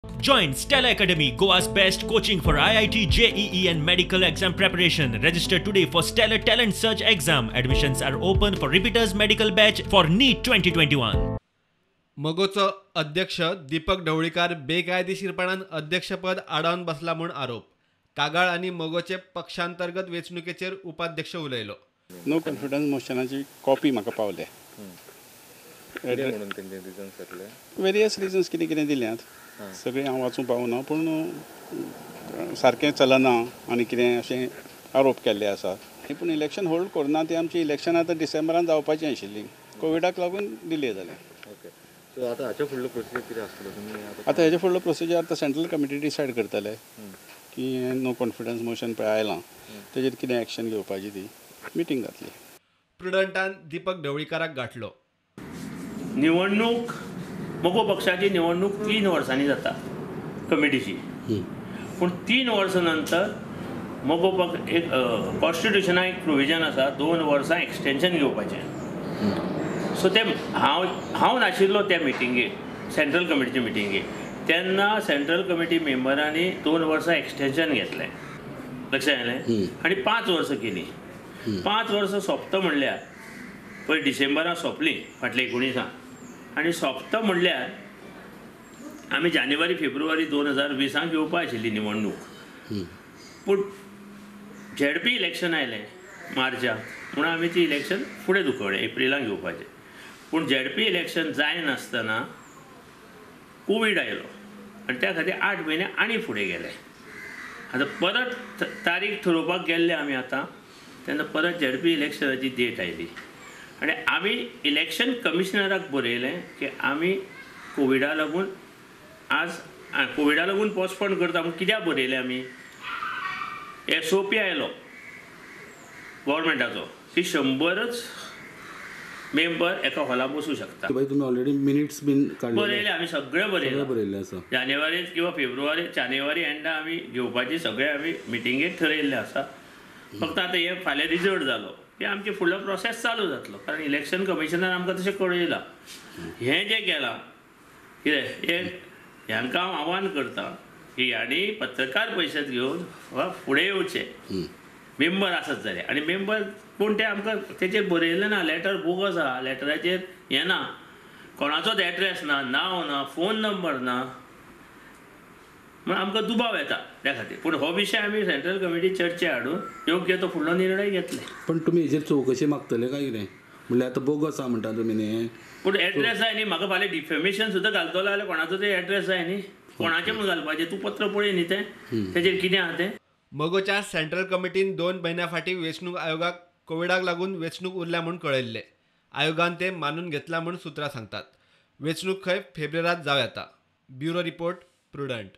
Join Stella Academy, Goa's best coaching for IIT, JEE and medical exam preparation. Register today for Stellar Talent Search exam. Admissions are open for repeaters medical batch for NEET 2021. मगोचं अध्यक्ष दीपक ढवळीकर बेकायदेशीरपणान अध्यक्षपद आडावन बसला म्हूण आरोप. कागाळ आणि मगोचे पक्षांतर्गत वेंचणुकेचेर उपाध्यक्ष उलयलो. नो कॉन्फिडन्स मोशनाची कॉपी म्हाका पावले. वेरियस रिजन्स कितें कितें दिल्यात सगळें हांव वाचूंक पावना पूण सारकें चलना आनी कितें अशें आरोप केल्ले आसा. पूण इलेक्शन होल्ड करना ती आमची इलेक्शन आतां डिसेंबरान जावपाची आशिल्ली, कोविडाक लागून डिले जालें. ओके, सो आतां हाचे फुडलो प्रोसिजर कितें आसतलो तुमी आतां हेजे फुडलो प्रोसिजर आतां सेंट्रल कमिटी डिसायड करतले की नो कॉन्फिडन्स मोशन पळय आयलां तेजेर कितें एक्शन घेवपाची ती मिटींग जातली. प्रुडंटान दीपक ढवळीकाराक गाठलो. निवडणूक मगो पक्षाची निवडणूक 3 वर्सांनी जाता कमिटीची, पूण 3 वर्सां नंतर मगो पक्ष एक कॉन्स्टिट्युशनाक एक प्रोविजन आसा 2 वर्सां एक्सटेंशन घेवपाचें. सो ते हांव नाशिल्लो त्या मिटिंगेक, सेंट्रल कमिटीचे मिटिंगेक. तेन्ना सेंट्रल कमिटी मेंबरांनी 2 वर्सां एक्सटेंशन घेतलें, लक्षात येयलें, आनी 5 वर्सां केली. 5 वर्सां सोंपता म्हणल्यार पळय डिसेंबरान सोंपली फाटल्या 19 आनी सोंपता म्हणल्यार आमी जानेवारी फेब्रुवारी 2020 घेवपा आशिल्ली निवडणूक. पूण झेडपी इलेक्शन आयलें मार्चाक म्हणून आमी ती इलेक्शन फुडें धुकळ्ळें, एप्रिलाक घेवपाचें. पूण झेडपी इलेक्शन जायनासतना कोवीड आयलो आनी त्या खातीर 8 म्हयने आनी फुडें गेले. आतां परत तारीख थारोवपाक गेल्ले आमी आतां, तेन्ना परत झेडपी इलेक्शनाची डेट आयली आनी आमी इलेक्शन कमिशनराक बरयलें की आमी कोविडा लागून पोस्टपोन करता. पूण कित्याक बरयलें आमी, SOP आयलो गव्हर्मेंटाचो की 100च मेंबर एका हॉलाक बसूं शकता. तुमी ऑलरेडी मिनिट्स बीन बरयले आमी, सगळें बरयले आसा. जानेवारी किंवा फेब्रुवारी जानेवारी एंडा आमी घेवपाची सगळें आमी मिटिंगेक ठरयल्लें आसा. फक्त आतां हे फाल्यां रिजल्ट जालो की आमचे फुडलो प्रोसेस चालू जातलो, कारण इलेक्शन कमिशनान आमकां तशें कळयलां. हें जें केलां कितें हांकां हांव आव्हान करता की ह्यांनी पत्रकार परिशद घेवन फुडें येवचें मेंबर आसत जाल्यार. आनी मेंबर पूण ते आमकां तेचेर बरयलें ना, लेटर बोगस आहा, लेटराचेर हें ना, कोणाचोच एड्रेस ना, नांव ना, फोन नंबर ना, म्हण आमकां दुबाव येता त्या खातीर. पूण हो विशय आमी सेंट्रल कमिटी चर्चे हाडून योग्य तो फुडलो निर्णय घेतले. पण तुमी हेजेर चवकशी मागतले काय कितें, म्हणल्यार आतां बोगस आहा म्हणटा तुमी न्ही. पूण एड्रेस जाय न्ही, म्हाका फाल्यां डिफेमेशन सुद्दां घालतलो जाल्यार कोणाचो तरी एड्रेस जाय न्ही, कोणाचें म्हूण घालपाचें. तूं पत्र पळय न्ही तें, तेजेर कितें आहा तें. मगोच्या सेंट्रल कमिटीन 2 म्हयन्या फाटीं वेंचणूक आयोगाक कोविडाक लागून वेंचणूक उरल्या म्हूण कळयल्लें. आयोगान तें मानून घेतलां म्हूण सुत्रां सांगतात. वेंचणूक खंय फेब्रुवारांत जावं येता. Bureau report, prudent.